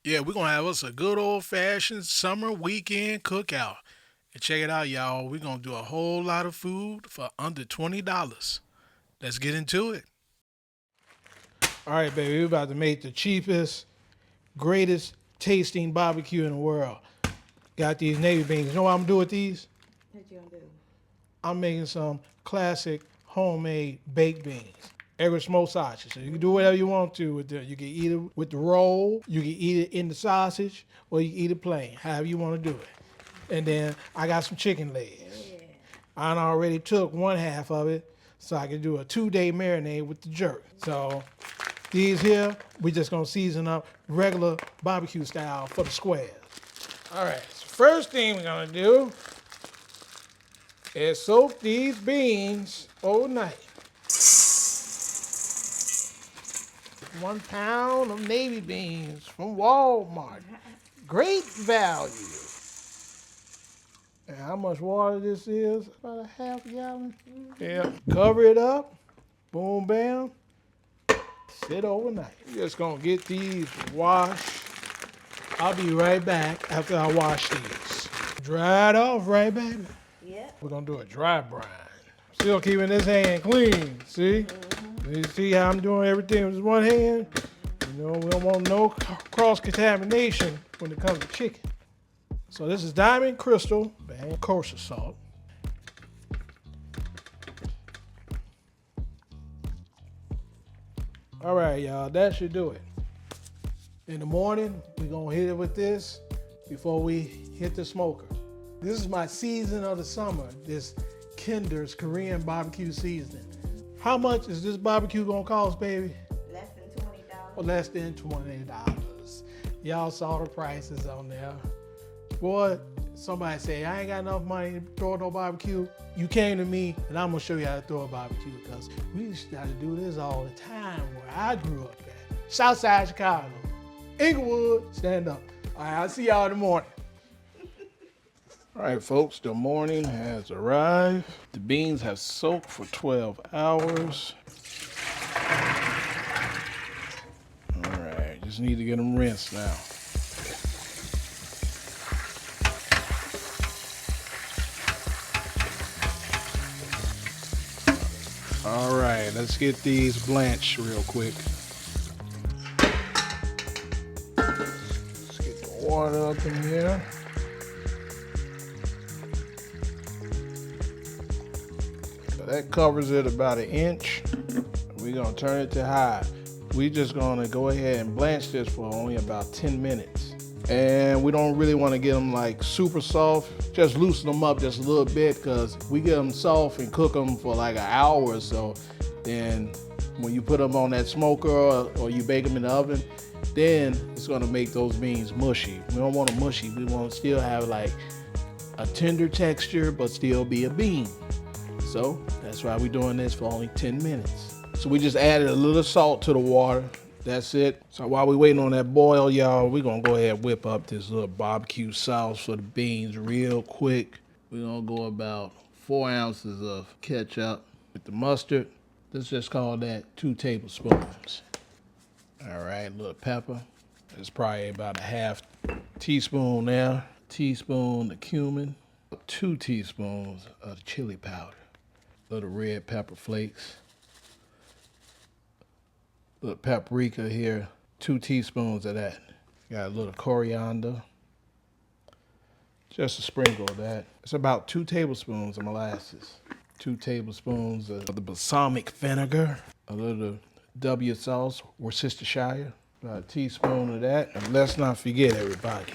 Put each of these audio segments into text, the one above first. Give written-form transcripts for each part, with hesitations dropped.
Yeah, we're gonna have us a good old fashioned summer weekend cookout. And check it out, y'all. We're gonna do a whole lot of food for under $20. Let's get into it. All right, baby, we're about to make the cheapest, greatest tasting barbecue in the world. Got these navy beans. You know what I'm gonna do with these? What you gonna do? I'm making some classic homemade baked beans. Every smoked sausage. So you can do whatever you want to with it. You can eat it with the roll, you can eat it in the sausage, or you can eat it plain, however you want to do it. And then I got some chicken legs. Yeah. I already took one half of it so I can do a 2-day marinade with the jerk. So these here, we just gonna season up regular barbecue style for the squares. All right, so first thing we're gonna do is soak these beans overnight. 1 pound of navy beans from Walmart. Great value. And how much water this is? About a half gallon. Yeah. Cover it up. Boom, bam. Sit overnight. We're just gonna get these washed. I'll be right back after I wash these. Dry it off, right, baby? Yep. We're gonna do a dry brine. Still keeping this hand clean. See? You see how I'm doing everything with one hand? You know, we don't want no cross contamination when it comes to chicken. So this is diamond crystal, and kosher salt. All right, y'all, that should do it. In the morning, we're gonna hit it with this before we hit the smoker. This is my season of the summer, this Kinder's Korean barbecue seasoning. How much is this barbecue gonna cost, baby? Less than $20. Less than $20. Y'all saw the prices on there. Boy, somebody say, I ain't got enough money to throw no barbecue. You came to me, and I'm gonna show you how to throw a barbecue because we used to have to do this all the time where I grew up at. Southside Chicago. Inglewood, stand up. All right, I'll see y'all in the morning. All right, folks, the morning has arrived. The beans have soaked for 12 hours. All right, just need to get them rinsed now. All right, let's get these blanched real quick. Let's get the water up in here. So that covers it about 1 inch. We're gonna turn it to high. We're just gonna go ahead and blanch this for only about 10 minutes. And we don't really wanna get them like super soft. Just loosen them up just a little bit because we get them soft and cook them for like an hour or so. Then when you put them on that smoker or you bake them in the oven, then it's gonna make those beans mushy. We don't want them mushy. We want to still have like a tender texture, but still be a bean. So that's why we're doing this for only 10 minutes. So we just added a little salt to the water. That's it. So while we're waiting on that boil, y'all, we're gonna go ahead and whip up this little barbecue sauce for the beans real quick. We're gonna go about 4 ounces of ketchup with the mustard. Let's just call that 2 tablespoons. All right, a little pepper. It's probably about a half teaspoon there. Teaspoon of cumin. 2 teaspoons of chili powder. Little red pepper flakes. Little paprika here. 2 teaspoons of that. Got a little coriander. Just a sprinkle of that. It's about 2 tablespoons of molasses. 2 tablespoons of the balsamic vinegar. A little W sauce, Worcestershire. About a teaspoon of that. And let's not forget, everybody,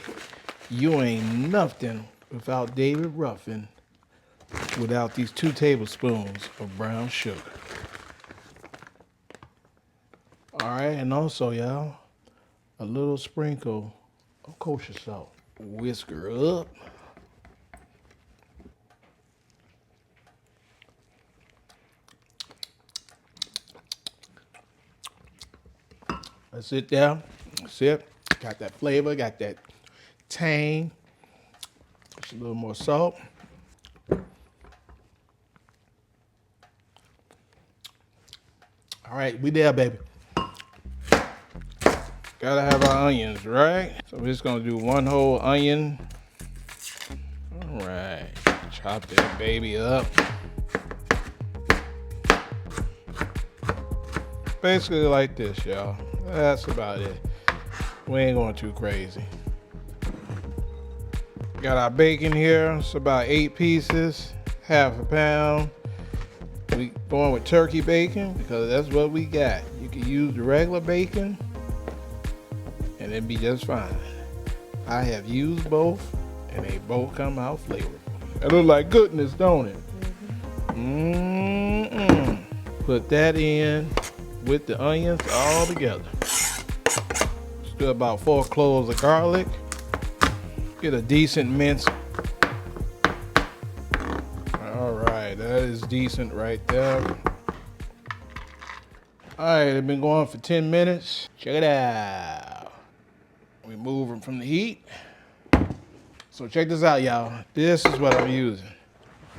you ain't nothing without David Ruffin without these 2 tablespoons of brown sugar. All right, and also, y'all, a little sprinkle of kosher salt. Whisk her up. That's it there. That's it. Got that flavor, got that tang. Just a little more salt. All right, we there, baby. Gotta have our onions, right? So we're just gonna do one whole onion. All right, chop that baby up. Basically like this, y'all. That's about it. We ain't going too crazy. Got our bacon here. It's about 8 pieces, half a pound. We going with turkey bacon because that's what we got. You can use the regular bacon and it'd be just fine. I have used both and they both come out flavorful. It looks like goodness, don't it? Mm-mm. Put that in with the onions all together. Let's do about 4 cloves of garlic. Get a decent mince. All right, that is decent right there. All right, it's been going for 10 minutes. Check it out. We move them from the heat. So check this out, y'all. This is what I'm using.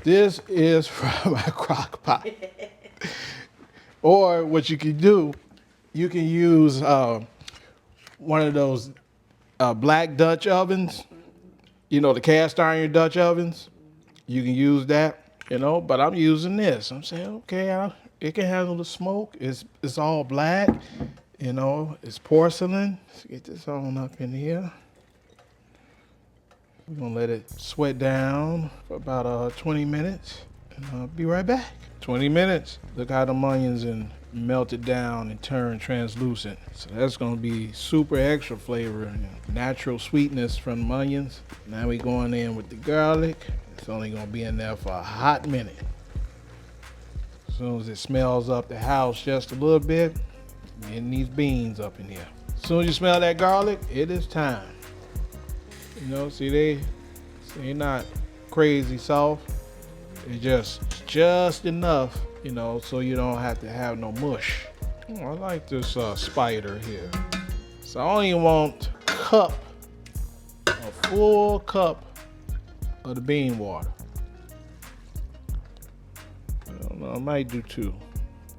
This is from my crock pot. Or what you can do, you can use one of those black Dutch ovens. You know, the cast iron Dutch ovens. You can use that, but I'm using this. I'm saying, okay, it can handle the smoke. It's all black, it's porcelain. Let's get this on up in here. We're gonna let it sweat down for about 20 minutes. And I'll be right back. 20 minutes. Look how the onions and melted down and turned translucent. So that's gonna be super extra flavor and natural sweetness from the onions. Now we going in with the garlic. It's only gonna be in there for a hot minute. As soon as it smells up the house just a little bit, getting these beans up in here. As soon as you smell that garlic, it is time. See they're not crazy soft. It's just enough, so you don't have to have no mush. I like this spider here. So I only want a full cup of the bean water. I don't know, I might do 2.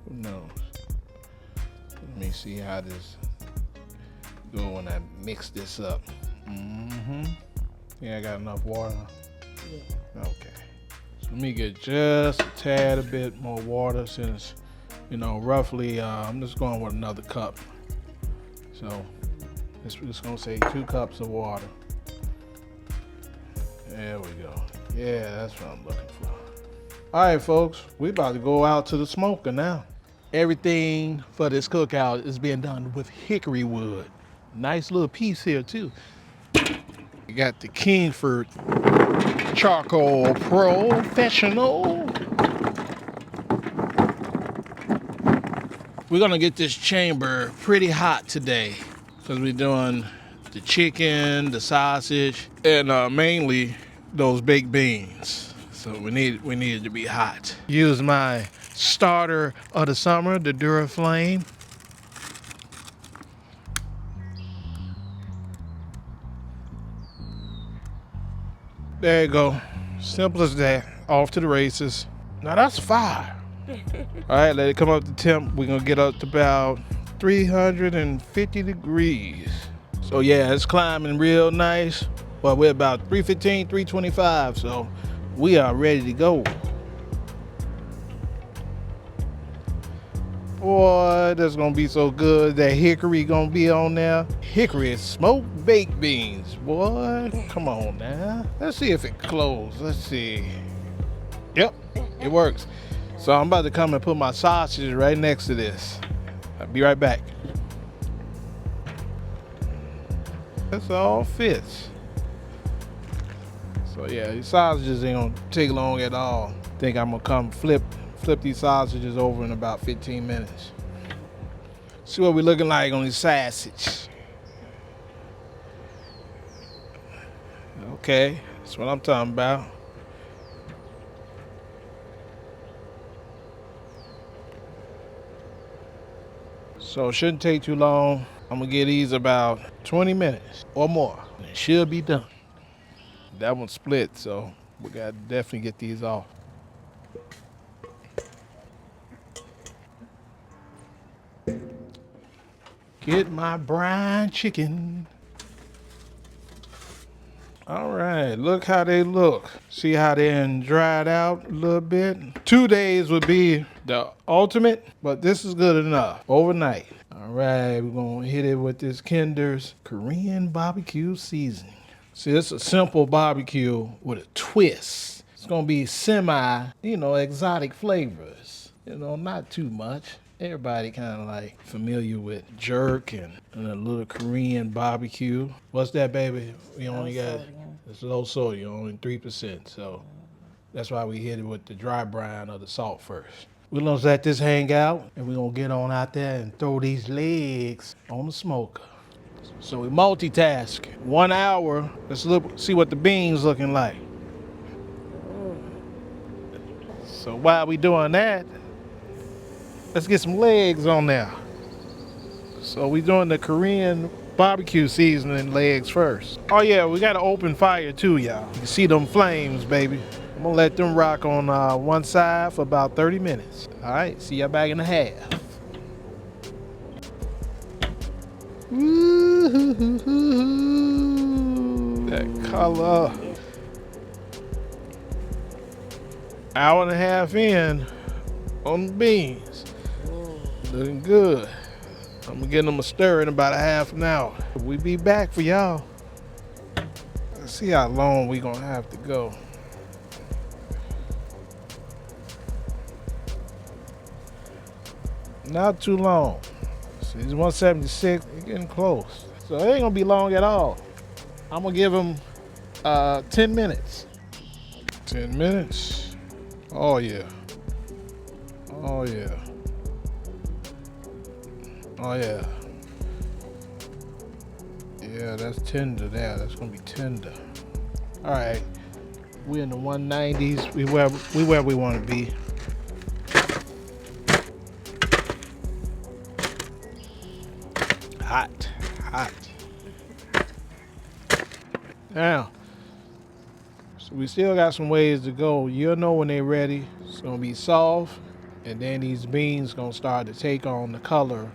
Who knows? Let me see how this go when I mix this up. Yeah, I got enough water. Yeah. Okay. So let me get just a tad a bit more water since, roughly, I'm just going with another cup. So it's just gonna say 2 cups of water. There we go. Yeah, that's what I'm looking for. All right, folks, we about to go out to the smoker now. Everything for this cookout is being done with hickory wood. Nice little piece here too. You got the Kingford Charcoal Professional. We're gonna get this chamber pretty hot today because we're doing the chicken, the sausage, and mainly those baked beans. So we need it to be hot. Use my starter of the summer, the Darryl. There you go. Simple as that. Off to the races. Now that's fire. All right, let it come up to temp. We're gonna get up to about 350 degrees. So yeah, it's climbing real nice. But we're about 315, 325, so we are ready to go. Boy, that's gonna be so good. That hickory gonna be on there. Hickory smoked baked beans, boy. Come on now. Let's see if it closes. Let's see. Yep, it works. So I'm about to come and put my sausage right next to this. I'll be right back. This all fits. So yeah, these sausages ain't gonna take long at all. I think I'm gonna come flip these sausages over in about 15 minutes. See what we're looking like on this sausage. Okay, that's what I'm talking about. So it shouldn't take too long. I'm gonna give these about 20 minutes or more. It should be done. That one split, so we gotta definitely get these off. Get my brine chicken. All right, look how they look. See how they dried out a little bit? 2 days would be the ultimate, but this is good enough overnight. All right, we're gonna hit it with this Kinder's Korean barbecue seasoning. See, it's a simple barbecue with a twist. It's gonna be exotic flavors. Not too much. Everybody kind of like familiar with jerk and a little Korean barbecue. What's that, baby? We only got it's low sodium, only 3%. So that's why we hit it with the dry brine or the salt first. We're gonna let this hang out, and we're gonna get on out there and throw these legs on the smoker. So we multitask. 1 hour. Let's see what the beans looking like. So while we doing that, let's get some legs on there. So we doing the Korean barbecue seasoning legs first. Oh yeah, we got an open fire too, y'all. You can see them flames, baby. I'm gonna let them rock on one side for about 30 minutes. All right, see y'all back in a half. Woo-hoo-hoo-hoo. That color. Hour and a half in on the beans. Looking good. I'm gonna get them a stir in about a half an hour. We be back for y'all. Let's see how long we gonna have to go. Not too long. See, it's 176. We're getting close. So it ain't gonna be long at all. I'm gonna give them 10 minutes. 10 minutes. Oh yeah. Oh yeah. Oh yeah. Yeah, that's tender there. That's gonna be tender. All right. We in the 190s. We where we want to be. Hot. Now, so we still got some ways to go. You'll know when they're ready. It's gonna be soft, and then these beans gonna start to take on the color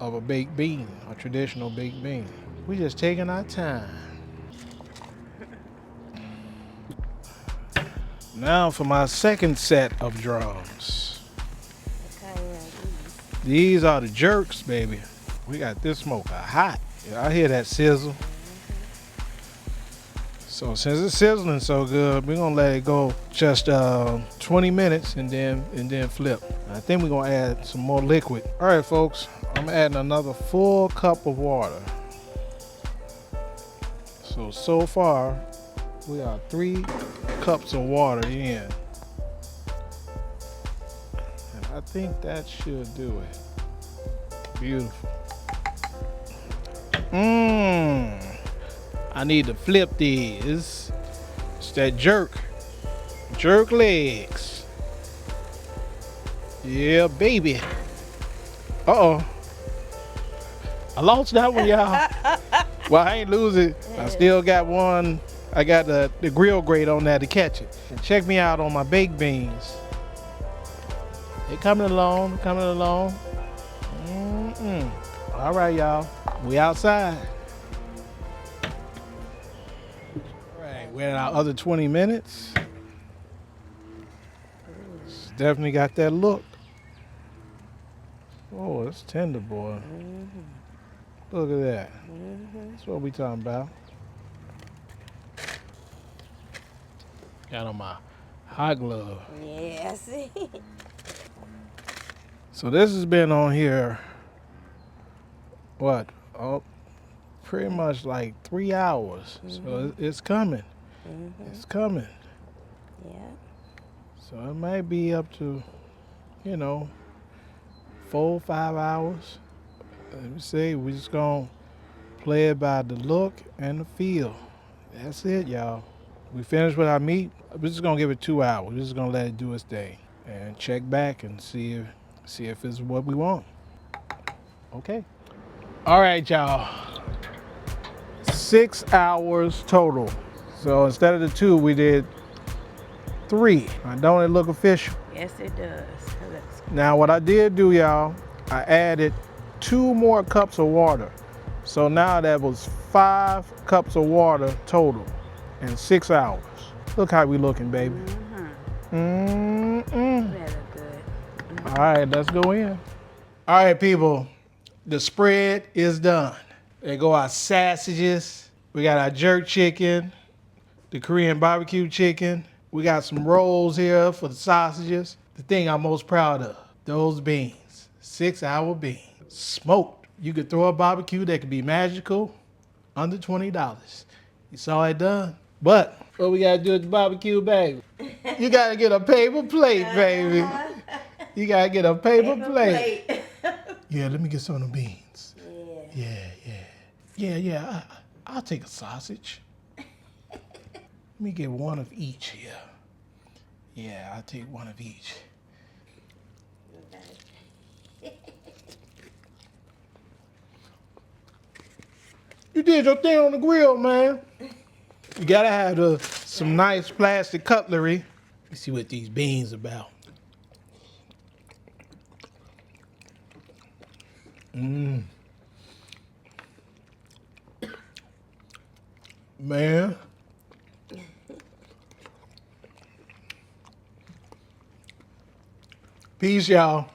of a baked bean, a traditional baked bean. We just taking our time. Now for my second set of drums. These are the jerks, baby. We got this smoker hot. Yeah, I hear that sizzle. So since it's sizzling so good, we're gonna let it go just 20 minutes and then flip. I think we're gonna add some more liquid. All right, folks, I'm adding another full cup of water. So far, we are 3 cups of water in. And I think that should do it. Beautiful. I need to flip these. It's that jerk legs. Yeah, baby. Uh-oh. I lost that one, y'all. Well, I ain't lose it. I still got one. I got the grill grate on there to catch it. And check me out on my baked beans. They coming along. All right, y'all. We outside. All right, we're in our other 20 minutes. It's definitely got that look. Oh, it's tender, boy. Look at that. That's what we talking about. Got on my hot glove. Yeah, see? So this has been on here, what? Oh, pretty much like 3 hours. So it's coming. It's coming. Yeah. So it might be up to, 4 or 5 hours. Let me see, we just gonna play it by the look and the feel. That's it, y'all. We finished with our meat. We're just gonna give it 2 hours. We're just gonna let it do its thing and check back and see if it's what we want. Okay. All right, y'all. 6 hours total. So instead of the 2, we did 3. Don't it look official? Yes, it does. Now what I did do, y'all, I added 2 more cups of water. So now that was 5 cups of water total in 6 hours. Look how we looking, baby. Mm-mm. Very good. All right, let's go in. All right, people, the spread is done. There go our sausages. We got our jerk chicken, the Korean barbecue chicken. We got some rolls here for the sausages. The thing I'm most proud of, those beans, 6-hour beans, smoked. You could throw a barbecue that could be magical, under $20. You saw it done. But what we gotta do at the barbecue, baby? You gotta get a paper plate, baby. You gotta get a paper plate. Yeah, let me get some of the beans. Yeah. I'll take a sausage. Let me get one of each here. Yeah, I'll take one of each. You did your thing on the grill, man. You gotta have some nice plastic cutlery. Let's see what these beans about. Man. Peace, y'all.